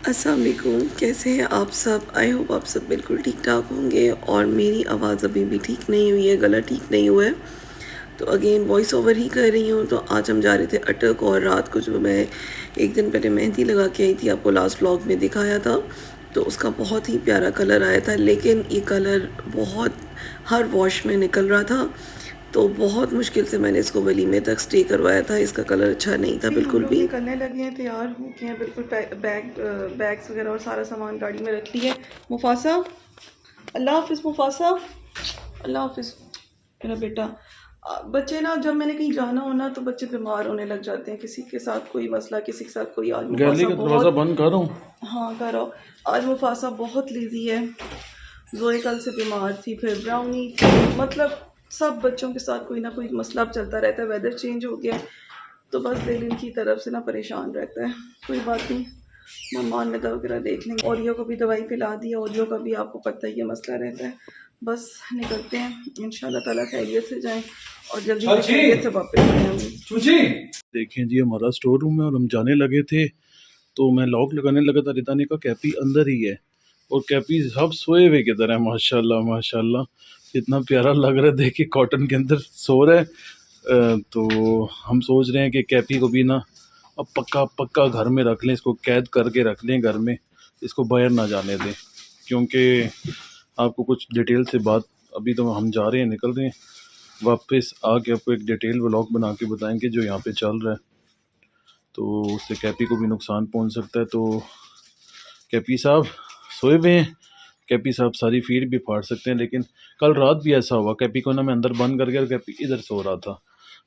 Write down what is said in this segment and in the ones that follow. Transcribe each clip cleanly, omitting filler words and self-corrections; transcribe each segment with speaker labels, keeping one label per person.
Speaker 1: अस्सलाम वालेकुम, कैसे हैं आप सब। आई होप आप सब बिल्कुल ठीक ठाक होंगे और मेरी आवाज़ अभी भी ठीक नहीं हुई है, गला ठीक नहीं हुआ है। तो अगेन वॉइस ओवर ही कर रही हूँ। तो आज हम जा रहे थे अटक और रात को जो मैं एक दिन पहले मेहंदी लगा के आई थी, आपको लास्ट व्लॉग में दिखाया था, तो उसका बहुत ही प्यारा कलर आया था। लेकिन ये कलर बहुत हर वॉश में निकल रहा था, तो बहुत मुश्किल से मैंने इसको वलीमे तक स्टे करवाया था। इसका कलर अच्छा नहीं था बिल्कुल भी। निकलने लगे हैं, तैयार हो गए हैं बिल्कुल। बैग्स वगैरह और सारा सामान गाड़ी में रख लिया। मुफासा, अल्लाह हाफिज़। मुफासा, अल्लाह हाफिज़ मेरा बेटा। बच्चे ना, जब मैंने कहीं जाना हो ना, तो बच्चे बीमार होने लग जाते हैं। किसी के साथ कोई मसला, किसी के साथ कोई। आज
Speaker 2: गैलरी
Speaker 1: मुफासा
Speaker 2: का दरवाज़ा बंद करो।
Speaker 1: हाँ करो। आज मुफासा बहुत लेजी है। जोए कल से बीमार थी, फिर ब्राउनी, मतलब सब बच्चों के साथ कोई ना कोई मसला चलता रहता है। वेदर चेंज हो गया तो बस दिल इनकी तरफ से ना परेशान रहता है। कोई बात नहीं, मम्मा ने दवा वगैरह देख लेंगे। ओरियो को भी दवाई पिला दी है। ओरियो का भी आपको पता ही है मसला रहता है। बस निकलते हैं, इंशाल्लाह ताला खैरियत से जाएं और जल्दी से खैरियत से वापस आएंगे।
Speaker 2: देखें जी, हमारा स्टोर रूम है और हम जाने लगे थे तो मैं लॉक लगाने लगा था। रिता ने कहा कैपी अंदर ही है, और कैपी सब सोए हुए किधर है। माशाल्लाह माशाल्लाह, इतना प्यारा लग रहा है देख के, कॉटन के अंदर सो रहा है। तो हम सोच रहे हैं कि कैपी को भी ना अब पक्का पक्का घर में रख लें, इसको कैद करके रख लें घर में, इसको बाहर ना जाने दें। क्योंकि आपको कुछ डिटेल से बात, अभी तो हम जा रहे हैं, निकल रहे हैं, वापस आके आपको एक डिटेल व्लॉग बना के बताएंगे जो यहाँ पे चल रहा है। तो उससे कैपी को भी नुकसान पहुँच सकता है। तो कैपी साहब सोए हुए हैं, कैपी साहब सारी फीड भी फाड़ सकते हैं। लेकिन कल रात भी ऐसा हुआ, कैपी को ना मैं अंदर बंद कर गया, कैपी इधर सो रहा था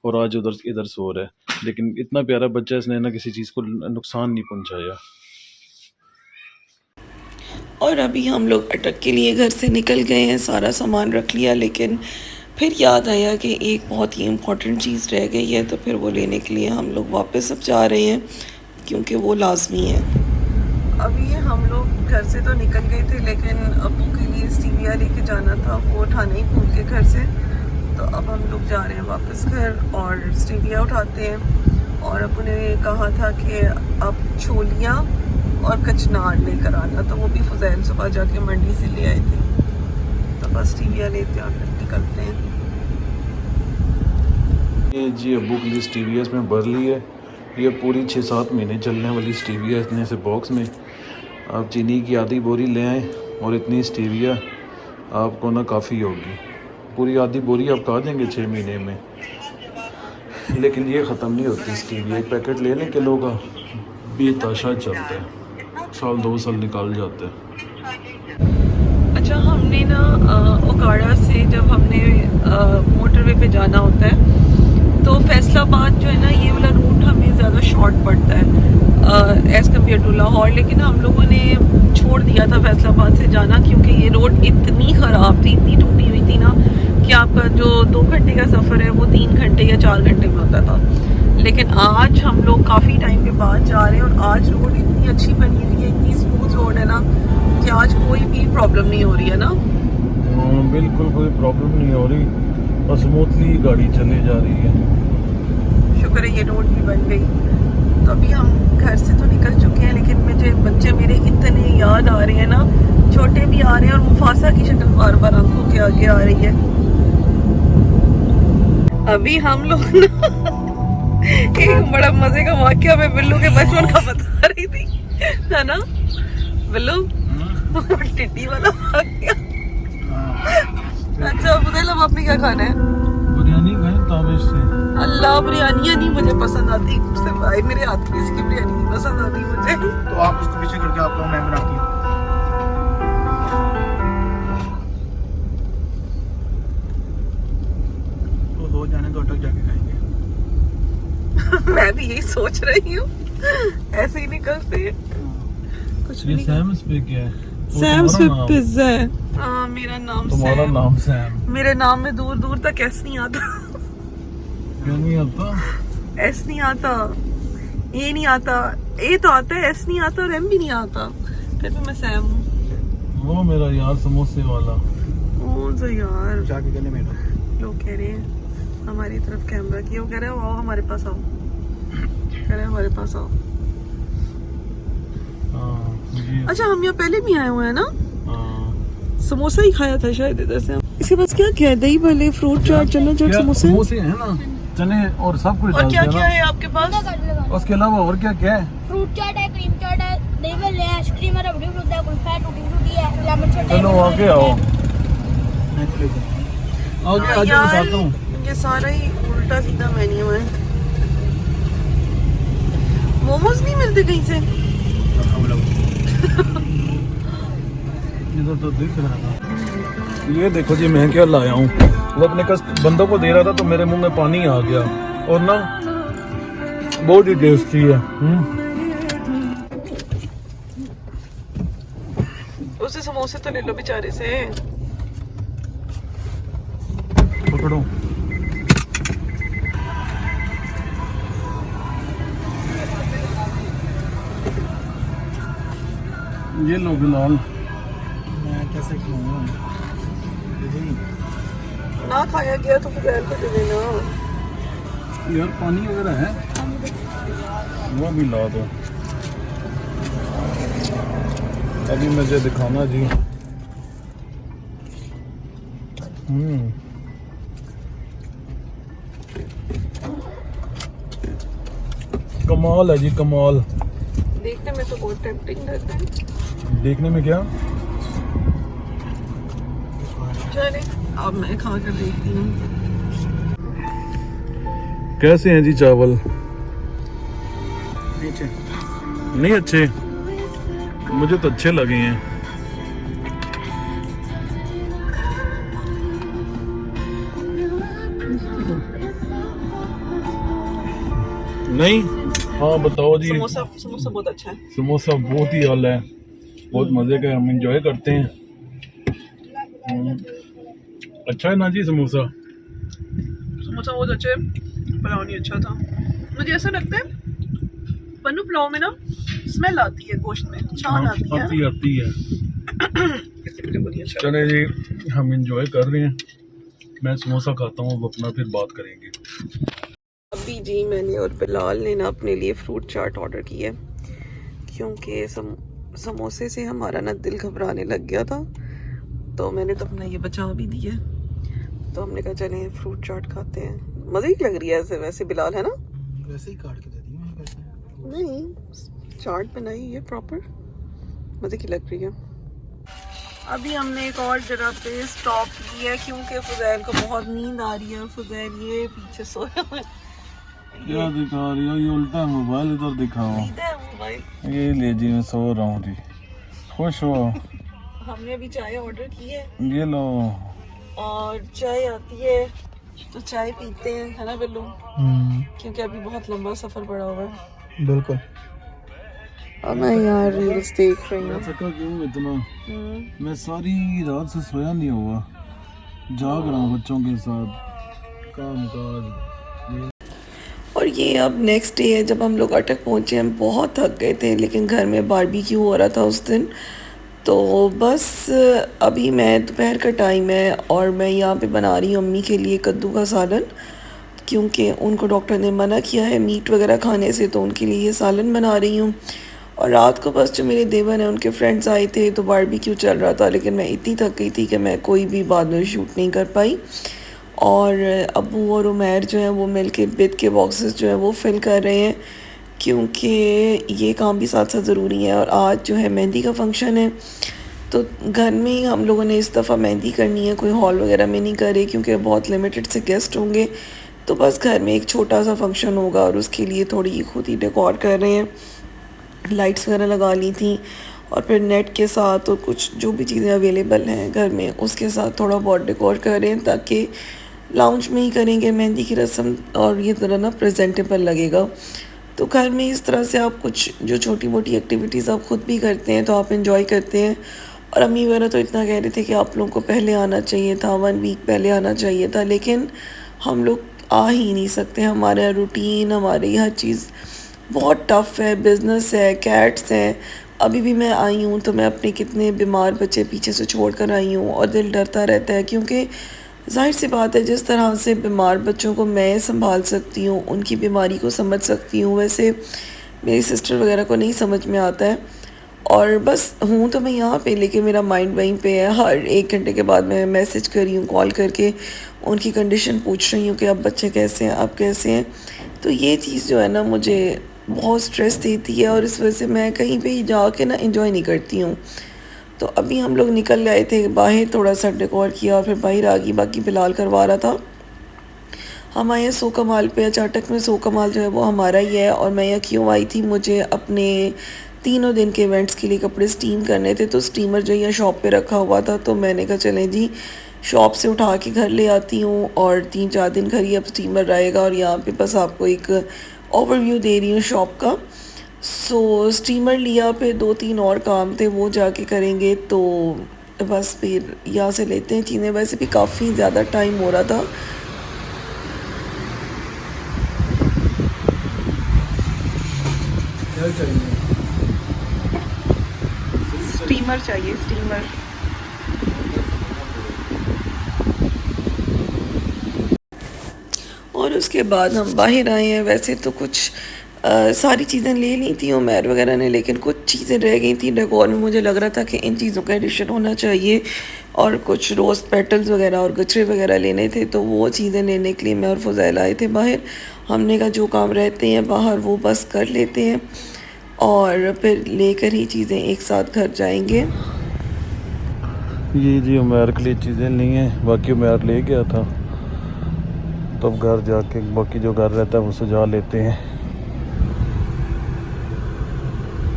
Speaker 2: और आज उधर इधर सो रहा है। लेकिन इतना प्यारा बच्चा, इसने ना किसी चीज़ को नुकसान नहीं पहुँचाया।
Speaker 1: और अभी हम लोग अटक के लिए घर से निकल गए हैं, सारा सामान रख लिया। लेकिन फिर याद आया कि एक बहुत ही इम्पोर्टेंट चीज़ रह गई है, तो फिर वो लेने के लिए हम लोग वापस अब जा रहे हैं, क्योंकि वो लाजमी है। अभी हम लोग घर से तो निकल गए थे, लेकिन अब्बू के लिए स्टीविया लेके जाना था, वो उठाना ही भूल के घर से। तो अब हम लोग जा रहे हैं वापस घर और स्टीविया उठाते हैं। और अब्बू ने कहा था कि अब छोलियाँ और कचनार लेकर आना, तो वो भी फुज़ैल सुबह जाके मंडी से ले आए थे। तो बस टीविया लेते हैं और फिर निकलते हैं।
Speaker 2: ये जी अब्बू के लिए स्टीवियस में भर ली है। ये पूरी 6-7 महीने चलने वाली स्टीविया इतने से बॉक्स में। आप चीनी की आधी बोरी ले आएँ और इतनी स्टीविया आपको ना काफ़ी होगी। पूरी आधी बोरी आप खा देंगे 6 महीने में। लेकिन ये ख़त्म नहीं होती स्टीविया। एक पैकेट ले लें किलो का, बेताशा चलता है, साल 2 साल निकाल जाता है।
Speaker 1: अच्छा, हमने ना ओकाड़ा से जब हमने मोटरवे पे जाना होता है, तो फैसलाबाद जो है ना, ये वाला रूट हमें ज़्यादा शॉर्ट पड़ता है एज़ कम्पेयर टू लाहौर। लेकिन हम लोगों ने छोड़ दिया था फैसलाबाद से जाना, क्योंकि ये रोड इतनी ख़राब थी, इतनी टूटी हुई थी ना, कि आपका जो 2 घंटे का सफ़र है वो 3 घंटे या 4 घंटे में होता था। लेकिन आज हम लोग काफ़ी टाइम के बाद जा रहे हैं और आज रोड इतनी अच्छी बनी हुई है, इतनी स्मूथ रोड है ना, कि आज कोई भी प्रॉब्लम नहीं हो रही है ना।
Speaker 2: बिल्कुल कोई प्रॉब्लम नहीं हो रही और स्मूथली गाड़ी चले जा रही है।
Speaker 1: शुक्र है ये रोड भी बन गई। तो अभी हम घर से तो निकल चुके हैं, लेकिन मुझे बच्चे मेरे इतने याद आ रहे हैं ना, छोटे भी आ रहे हैं और मुफासा की शक्ल बार बार आंखों के आगे आ रही है। अभी हम लोग ना एक बड़ा मजे का वाकया मैं बिल्लू के बचपन का बता रही थी, है ना बिल्लू? टिड्डी वाला वाकया। अच्छा फुदैल, अब आपने क्या खाना है?
Speaker 2: बिरयानी खाएं ताबिश से।
Speaker 1: अल्लाह, बिरयानी नहीं मुझे पसंद आती, सिर्फ भाई मेरे हाथ की इसकी बिरयानी नहीं पसंद आती मुझे।
Speaker 3: तो आप उसको पीछे करके आपको मैं बनाती हूँ। तो हो जाने तो अटक जाके खाएंगे।
Speaker 1: मैं भी यही सोच रही हूँ, ऐसे ही निकलते हैं। कुछ
Speaker 2: ये
Speaker 1: नहीं।
Speaker 2: सैम्स पे क्या है?
Speaker 1: सैम्स पे पिज्जा है। हाँ, मेरा नाम
Speaker 2: तुम्हारा
Speaker 1: सैम।
Speaker 2: नाम सैम?
Speaker 1: मेरे नाम में दूर दूर तक एस नहीं आता।
Speaker 2: क्यों नहीं आता?
Speaker 1: एस नहीं आता, ए नहीं आता, ए तो आता है, एस नहीं आता और एम भी नहीं आता, फिर भी मैं सैम हूँ।
Speaker 2: वो मेरा यार समोसे वाला।
Speaker 1: कौन सा यार?
Speaker 3: जाके गले में
Speaker 1: लोग कह रहे हैं हमारी तरफ कैमरा किया, वो कह रहे हो आओ हमारे पास आओ, कह रहे हैं हमारे पास आओ।
Speaker 2: हाँ
Speaker 1: अच्छा हम यहाँ पहले भी आए हुए हैं ना,
Speaker 2: हाँ।
Speaker 1: समोसा ही खाया था शायद इधर से। इसके पास क्या क्या है, दही भले, फ्रूट चाट, चना चाट, समोसे।
Speaker 2: समोसे हैं ना, चने और सब कुछ
Speaker 1: और क्या
Speaker 2: डालते
Speaker 1: क्या
Speaker 2: हैं
Speaker 1: है आपके पास?
Speaker 2: ना। उसके अलावा और क्या क्या है?
Speaker 4: फ्रूट चाट है, क्रीम चाट है, दही भल्ले है, आइसक्रीम है, रबड़ी फ्रूट है, कुल्फा है, टूटी फ्रूटी है, लेमन शर्ट है।
Speaker 2: चलो आगे आओ, आगे आगे
Speaker 1: यार,
Speaker 2: बताता हूँ।
Speaker 1: ये सारा ही उल्टा सीधा मेन्यू है। मोमोज नहीं मिलते कहीं से?
Speaker 2: इधर तो दिख रहा था। ये देखो जी, मैं क्या लाया हूँ। वो अपने बंदों को दे रहा था तो मेरे मुंह में पानी आ गया, और ना बहुत ही टेस्टी है।
Speaker 1: उसे समोसे तो ले लो बेचारे से।
Speaker 2: पकड़ो। ये लो बिलाल।
Speaker 3: मैं कैसे खिलाऊंगा?
Speaker 1: ना खाया गया तो फिर को दे देना।
Speaker 2: यार पानी वगैरह है, वो भी ला दो। अभी मुझे दिखाना जी। कमाल है जी, कमाल।
Speaker 1: देखने में तो बहुत टेम्पटिंग लगता है।
Speaker 2: देखने में क्या?
Speaker 1: चले अब मैं खा कर देखती हूँ।
Speaker 2: कैसे हैं जी चावल?
Speaker 3: नीचे
Speaker 2: नहीं अच्छे, मुझे तो अच्छे लगे हैं। नहीं, हाँ बताओ जी।
Speaker 1: समोसा समोसा बहुत अच्छा है।
Speaker 2: समोसा बहुत ही आला है, बहुत मजे का, हम एंजॉय करते हैं। अच्छा है ना जी समोसा?
Speaker 1: समोसा बहुत अच्छा है, पुलाव नहीं अच्छा था। मुझे ऐसा लगता है पन्नू पुलाव में ना स्मेल आती है, गोश्त में छान आती है।
Speaker 2: आती है। चले जी, हम एंजॉय कर रहे हैं। मैं समोसा खाता हूँ, अब अपना फिर बात करेंगे।
Speaker 1: अभी जी मैंने और बिलाल ने ना अपने लिए फ्रूट चाट ऑर्डर की है, क्योंकि समोसे से हमारा ना दिल घबराने लग गया था, तो मैंने तो अपना ये बचा भी दिया। तो हमने कहा चलें फ्रूट चाट खाते हैं। मज़े की लग रही है ऐसे, वैसे बिलाल है ना?
Speaker 3: वैसे ही काट के दे दी मैं वैसे।
Speaker 1: नहीं, चाट बनाई है प्रॉपर, मज़े की लग रही है। अभी हमने एक और जगह पे स्टॉप किया है, क्योंकि फुजैल को बहुत नींद आ रही है। फुजैल ये पीछे सोया हुआ है।
Speaker 2: क्या दिखा रही हो? ये उल्टा है मोबाइल, इधर दिखाओ।
Speaker 1: मोबाइल
Speaker 2: ये ले जी, मैं सो रहा हूँ जी। खुश हो?
Speaker 1: हमने अभी चाय ऑर्डर की है,
Speaker 2: ये लो।
Speaker 1: और चाय आती है तो चाय पीते हैं, है ना बिल्लू? क्योंकि अभी बहुत लंबा सफर पड़ा हुआ है।
Speaker 3: बिल्कुल।
Speaker 1: अब मैं यहाँ रील्स देख रही हूँ।
Speaker 2: थका क्यों इतना? मैं सारी रात से सोया नहीं हुआ, जाग रहा हूँ बच्चों के साथ, काम काज।
Speaker 1: और ये अब नेक्स्ट डे है जब हम लोग अटक पहुँचे। हम बहुत थक गए थे, लेकिन घर में बारबेक्यू हो रहा था उस दिन, तो बस अभी मैं दोपहर का टाइम है और मैं यहाँ पे बना रही हूँ अम्मी के लिए कद्दू का सालन, क्योंकि उनको डॉक्टर ने मना किया है मीट वगैरह खाने से, तो उनके लिए ये सालन बना रही हूँ। और रात को बस जो मेरे देवर हैं उनके फ्रेंड्स आए थे तो बारबेक्यू चल रहा था, लेकिन मैं इतनी थक गई थी कि मैं कोई भी बाद में शूट नहीं कर पाई। और अबू और उमैर जो हैं वो मिल के बिद के बॉक्सेस जो हैं वो फिल कर रहे हैं, क्योंकि ये काम भी साथ साथ ज़रूरी है। और आज जो है मेहंदी का फंक्शन है, तो घर में ही हम लोगों ने इस दफ़ा मेहंदी करनी है, कोई हॉल वगैरह में नहीं करे, क्योंकि बहुत लिमिटेड से गेस्ट होंगे। तो बस घर में एक छोटा सा फंक्शन होगा और उसके लिए थोड़ी खुद ही डेकोर कर रहे हैं। लाइट्स वगैरह लगा ली थी, और फिर नेट के साथ और कुछ जो भी चीज़ें अवेलेबल हैं घर में उसके साथ थोड़ा बहुत डेकोर कर रहे हैं, ताकि लाउंज में ही करेंगे मेहंदी की रस्म और ये तरह ना प्रेजेंटेबल लगेगा। तो घर में इस तरह से आप कुछ जो छोटी मोटी एक्टिविटीज़ आप ख़ुद भी करते हैं तो आप इंजॉय करते हैं। और अम्मी वगैरह तो इतना कह रहे थे कि आप लोगों को पहले आना चाहिए था, 1 वीक पहले आना चाहिए था, लेकिन हम लोग आ ही नहीं सकते। हमारा रूटीन, हमारी हर चीज़ बहुत टफ़ है, बिज़नेस है, कैट्स हैं। अभी भी मैं आई हूँ तो मैं अपने कितने बीमार बच्चे पीछे से छोड़ कर आई हूँ, और दिल डरता रहता है, क्योंकि ज़ाहिर सी बात है जिस तरह से बीमार बच्चों को मैं संभाल सकती हूँ, उनकी बीमारी को समझ सकती हूँ, वैसे मेरी सिस्टर वगैरह को नहीं समझ में आता है। और बस हूँ तो मैं यहाँ पे, लेकिन मेरा माइंड वहीं पे है। हर 1 घंटे के बाद मैं मैसेज कर रही हूँ, कॉल करके उनकी कंडीशन पूछ रही हूँ कि अब बच्चे कैसे हैं, आप कैसे हैं। तो ये चीज़ जो है ना मुझे बहुत स्ट्रेस देती है, और इस वजह से मैं कहीं पे ही जाके ना एंजॉय नहीं करती हूँ। तो अभी हम लोग निकल आए थे बाहर, थोड़ा सा डेकोर किया और फिर बाहर आ गई। बाकी बिलाल करवा रहा था। हम आए हैं सो कमाल पे। चाटक में सो कमाल जो है वो हमारा ही है। और मैं यहाँ क्यों आई थी, मुझे अपने 3 दिन के इवेंट्स के लिए कपड़े स्टीम करने थे। तो स्टीमर जो यहाँ शॉप पे रखा हुआ था, तो मैंने कहा चलें जी शॉप से उठा के घर ले आती हूँ, और 3-4 दिन घर ही अब स्टीमर रहेगा। और यहाँ पे बस आपको एक ओवरव्यू दे रही हूँ शॉप का। सो स्टीमर लिया, फिर 2-3 और काम थे वो जाके करेंगे। तो बस फिर यहाँ से लेते हैं चीज़ें। वैसे भी काफ़ी ज़्यादा टाइम हो रहा था।
Speaker 3: क्या चाहिए?
Speaker 1: स्टीमर चाहिए, स्टीमर। और उसके बाद हम बाहर आए हैं। वैसे तो कुछ सारी चीज़ें ले ली थी उमैर वगैरह ने, लेकिन कुछ चीज़ें रह गई थी डेकोर में। मुझे लग रहा था कि इन चीज़ों का एडिशन होना चाहिए, और कुछ रोज़ पेटल्स वगैरह और गजरे वगैरह लेने थे। तो वो चीज़ें लेने के लिए मैं और फुज़ैल आए थे बाहर। हमने कहा जो काम रहते हैं बाहर वो बस कर लेते हैं, और फिर लेकर ही चीज़ें एक साथ घर जाएंगे।
Speaker 2: ये जी उमैर के लिए चीज़ें ली हैं, बाकी उमैर ले गया था। तब घर जाके बाकी जो घर रहता है वो सजा लेते हैं।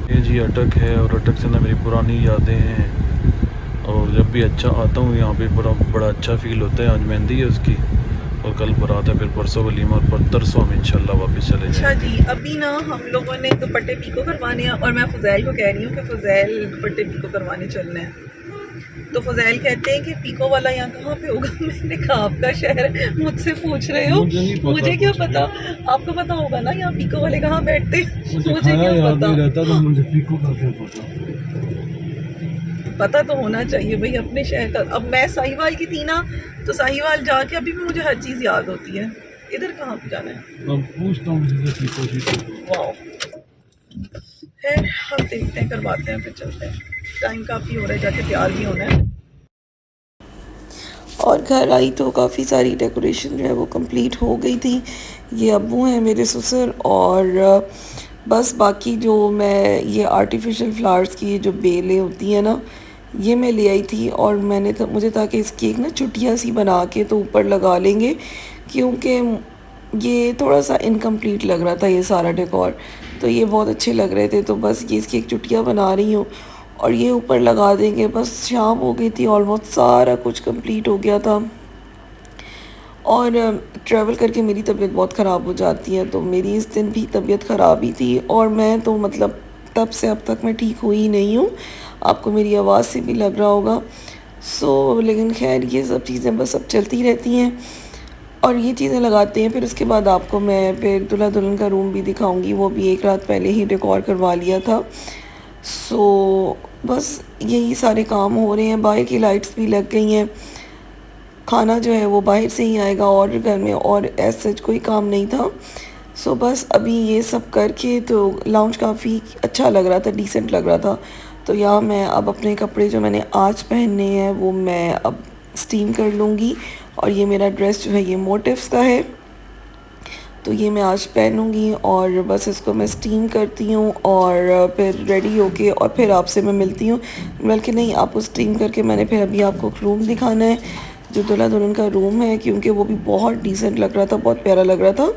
Speaker 2: ये जी अटक है, और अटक से ना मेरी पुरानी यादें हैं। और जब भी अच्छा आता हूँ यहाँ पे बड़ा अच्छा फ़ील होता है। आज मेहंदी है उसकी, और कल बारात है, फिर परसों वलीमा, और परसों हम इंशाल्लाह वापस चले
Speaker 1: अच्छा
Speaker 2: जाएंगे।
Speaker 1: जी, अभी ना हम लोगों ने दुपट्टे पीको करवाने हैं, और मैं फुज़ैल को कह रही हूँ कि फुज़ैल दुपट्टे पीको करवाने चलना है। तो फुज़ैल कहते हैं कि पीको वाला यहाँ कहाँ पे होगा। मैंने कहा आपका शहर, मुझसे पूछ रहे हो,
Speaker 2: मुझे नहीं पता,
Speaker 1: मुझे क्या
Speaker 2: कुछ
Speaker 1: पता। आपको पता होगा ना यहाँ पीको वाले कहाँ बैठते हैं। मुझे
Speaker 2: खाया
Speaker 1: क्या
Speaker 2: याद
Speaker 1: पता।
Speaker 2: नहीं रहता, तो मुझे पीको का क्या पता।
Speaker 1: पता तो होना चाहिए भाई अपने शहर का। अब मैं साहिवाल की थी ना, तो साहिवाल जाके अभी भी मुझे हर चीज़ याद होती है। इधर कहाँ पे जाना है?
Speaker 2: अब पूछता हूँ किसी से पीको।
Speaker 1: वाओ, खैर हम देखते हैं, करवाते हैं, फिर चलते हैं। टाइम काफ़ी हो रहा है, जाके तैयार भी होना है। और घर आई तो काफ़ी सारी डेकोरेशन जो है वो कंप्लीट हो गई थी। ये अब्बू हैं मेरे ससुर, और बस बाकी जो मैं ये आर्टिफिशियल फ्लावर्स की जो बेलें होती हैं ना, ये मैं ले आई थी। और मैंने मुझे था कि इसकी एक ना चुटिया सी बना के तो ऊपर लगा लेंगे, क्योंकि ये थोड़ा सा इनकम्प्लीट लग रहा था ये सारा डेकोर। तो ये बहुत अच्छे लग रहे थे, तो बस ये इसकी एक चुटिया बना रही हूँ, और ये ऊपर लगा देंगे। बस शाम हो गई थी, ऑलमोस्ट सारा कुछ कंप्लीट हो गया था। और ट्रैवल करके मेरी तबीयत बहुत ख़राब हो जाती है, तो मेरी इस दिन भी तबीयत ख़राब ही थी। और मैं तो मतलब तब से अब तक मैं ठीक हुई ही नहीं हूँ, आपको मेरी आवाज़ से भी लग रहा होगा। लेकिन खैर ये सब चीज़ें बस अब चलती रहती हैं, और ये चीज़ें लगाते हैं। फिर उसके बाद आपको मैं फिर दूल्हा दुल्हन का रूम भी दिखाऊंगी, वो भी एक रात पहले ही डेकोर करवा लिया था। बस यही सारे काम हो रहे हैं। बाहर की लाइट्स भी लग गई हैं। खाना जो है वो बाहर से ही आएगा, और घर में और ऐसा कोई काम नहीं था। बस अभी ये सब करके तो लाउंज काफ़ी अच्छा लग रहा था, डिसेंट लग रहा था। तो यहाँ मैं अब अपने कपड़े जो मैंने आज पहनने हैं वो मैं अब स्टीम कर लूँगी। और ये मेरा ड्रेस जो है ये मोटिव्स का है, तो ये मैं आज पहनूँगी, और बस इसको मैं स्टीम करती हूँ, और फिर रेडी होके और फिर आपसे मैं मिलती हूँ। बल्कि नहीं, आपको स्टीम करके मैंने फिर अभी आपको रूम दिखाना है, जो दूल्हा दुल्हन का रूम है, क्योंकि वो भी बहुत डिसेंट लग रहा था, बहुत प्यारा लग रहा था।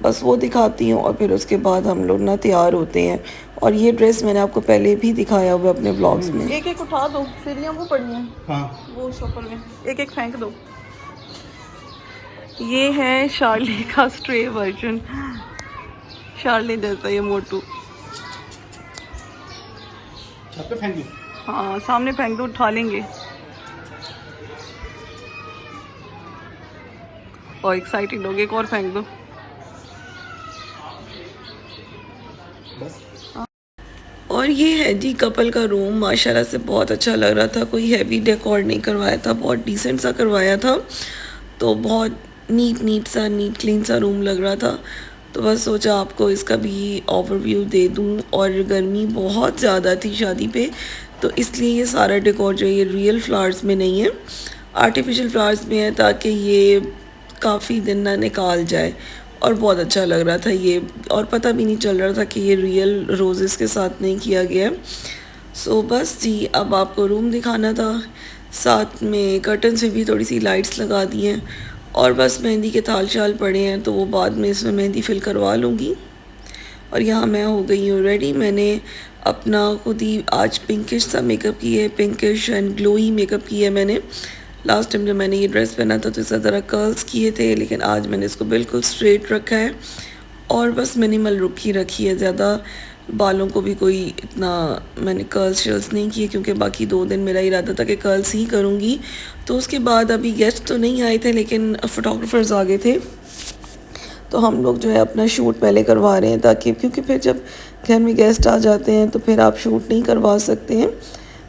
Speaker 1: बस वो दिखाती हूँ, और फिर उसके बाद हम लोग ना तैयार होते हैं। और ये ड्रेस मैंने आपको पहले भी दिखाया हुआ अपने ब्लॉग्स में। एक एक उठा दो, सीढ़ियाँ वो पड़ी हैं,
Speaker 3: हाँ
Speaker 1: वो शॉपर में एक एक फेंक दो। ये है शार्ली का स्ट्रे वर्जन, शार्ली जैसा ये मोटू।
Speaker 3: छत पे फेंक दूं?
Speaker 1: हाँ सामने फेंक दो, उठा लेंगे। और एक्साइटेड हो गए, एक और फेंक दो। और ये है जी कपल का रूम, माशाल्लाह से बहुत अच्छा लग रहा था। कोई हैवी डेकोर नहीं करवाया था, बहुत डिसेंट सा करवाया था। तो बहुत नीट सा नीट क्लीन सा रूम लग रहा था। तो बस सोचा आपको इसका भी ओवरव्यू दे दूं। और गर्मी बहुत ज़्यादा थी शादी पे, तो इसलिए ये सारा डेकोर जो है ये रियल फ्लावर्स में नहीं है, आर्टिफिशियल फ्लावर्स में है, ताकि ये काफ़ी दिन ना निकाल जाए। और बहुत अच्छा लग रहा था ये, और पता भी नहीं चल रहा था कि ये रियल रोज़ेस के साथ नहीं किया गया है। सो बस जी, अब आपको रूम दिखाना था, साथ में कर्टन से भी थोड़ी सी लाइट्स लगा दी हैं, और बस मेहंदी के थाल शाल पड़े हैं तो वो बाद में इसमें मेहंदी फिल करवा लूँगी। और यहाँ मैं हो गई हूँ रेडी। मैंने अपना खुद ही आज पिंकिश सा मेकअप किया है, पिंकिश एंड ग्लोई मेकअप किया है मैंने। लास्ट टाइम जब मैंने ये ड्रेस पहना था तो इस तरह कर्ल्स किए थे, लेकिन आज मैंने इसको बिल्कुल स्ट्रेट रखा है और बस मिनिमल लुक ही रखी है। ज़्यादा बालों को भी कोई इतना मैंने कर्ल्स शर्ल्स नहीं किए, क्योंकि बाकी 2 दिन मेरा इरादा था कि कर्ल्स ही करूँगी। तो उसके बाद अभी गेस्ट तो नहीं आए थे, लेकिन फ़ोटोग्राफ़र्स आ गए थे, तो हम लोग जो है अपना शूट पहले करवा रहे हैं, ताकि क्योंकि फिर जब घर में गेस्ट आ जाते हैं तो फिर आप शूट नहीं करवा सकते हैं,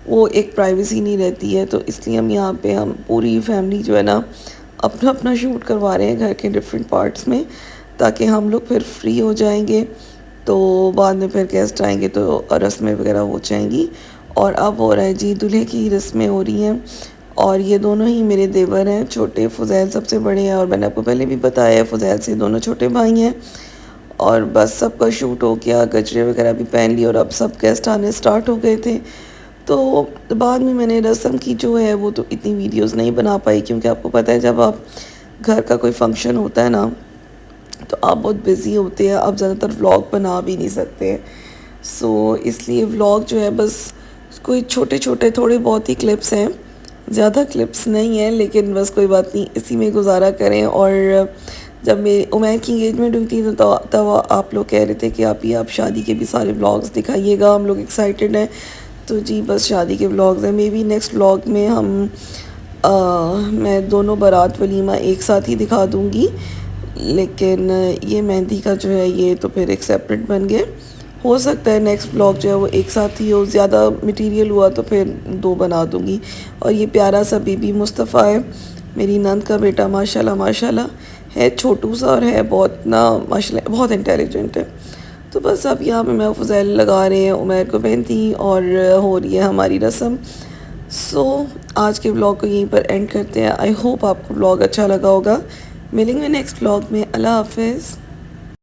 Speaker 1: वो एक प्राइवेसी नहीं रहती है। तो इसलिए हम यहाँ पे हम पूरी फैमिली जो है ना अपना अपना शूट करवा रहे हैं घर के डिफरेंट पार्ट्स में, ताकि हम लोग फिर फ्री हो जाएंगे, तो बाद में फिर गेस्ट आएंगे तो रस्में वगैरह हो जाएंगी। और अब हो रहा है जी दूल्हे की रस्में हो रही हैं, और ये दोनों ही मेरे देवर हैं, छोटे फ़ुज़ैल सबसे बड़े हैं, और मैंने आपको पहले भी बताया है फ़ुज़ैल से दोनों छोटे भाई हैं। और बस सबका शूट हो गया, गजरे वगैरह भी पहन लिए, और अब सब गेस्ट आने स्टार्ट हो गए थे। तो बाद में मैंने रस्म की जो है वो तो इतनी वीडियोस नहीं बना पाई, क्योंकि आपको पता है जब आप घर का कोई फंक्शन होता है ना तो आप बहुत बिज़ी होते हैं, आप ज़्यादातर व्लॉग बना भी नहीं सकते। सो इसलिए व्लॉग जो है बस कोई छोटे छोटे थोड़े बहुत ही क्लिप्स हैं, ज़्यादा क्लिप्स नहीं हैं, लेकिन बस कोई बात नहीं, इसी में गुजारा करें। और जब मेरी उमैर की एंगेजमेंट हुई थी तो तब आप लोग कह रहे थे कि आप शादी के भी सारे व्लॉग्स दिखाइएगा, हम लोग एक्साइटेड हैं। तो जी बस शादी के व्लॉग्स हैं, मे बी नेक्स्ट व्लॉग में मैं दोनों बारात वलीमा एक साथ ही दिखा दूँगी, लेकिन ये मेहंदी का जो है ये तो फिर एक सेपरेट बन गए। हो सकता है नेक्स्ट ब्लॉग जो है वो एक साथ ही हो, ज़्यादा मटेरियल हुआ तो फिर 2 बना दूँगी। और ये प्यारा सा बेबी मुस्तफ़ा है, मेरी नंद का बेटा, माशाल्लाह माशाल्लाह है, छोटू सा और है बहुत ना माशाल्लाह बहुत इंटेलिजेंट है। तो बस अब यहाँ पे मैं फ़ुज़ैल लगा रहे हैं उमैर को मेहंदी, और हो रही है हमारी रस्म। सो आज के ब्लॉग को यहीं पर एंड करते हैं। आई होप आपको ब्लॉग अच्छा लगा होगा। मिलेंगे नेक्स्ट ब्लॉग में। अल्लाह हाफ़िज़।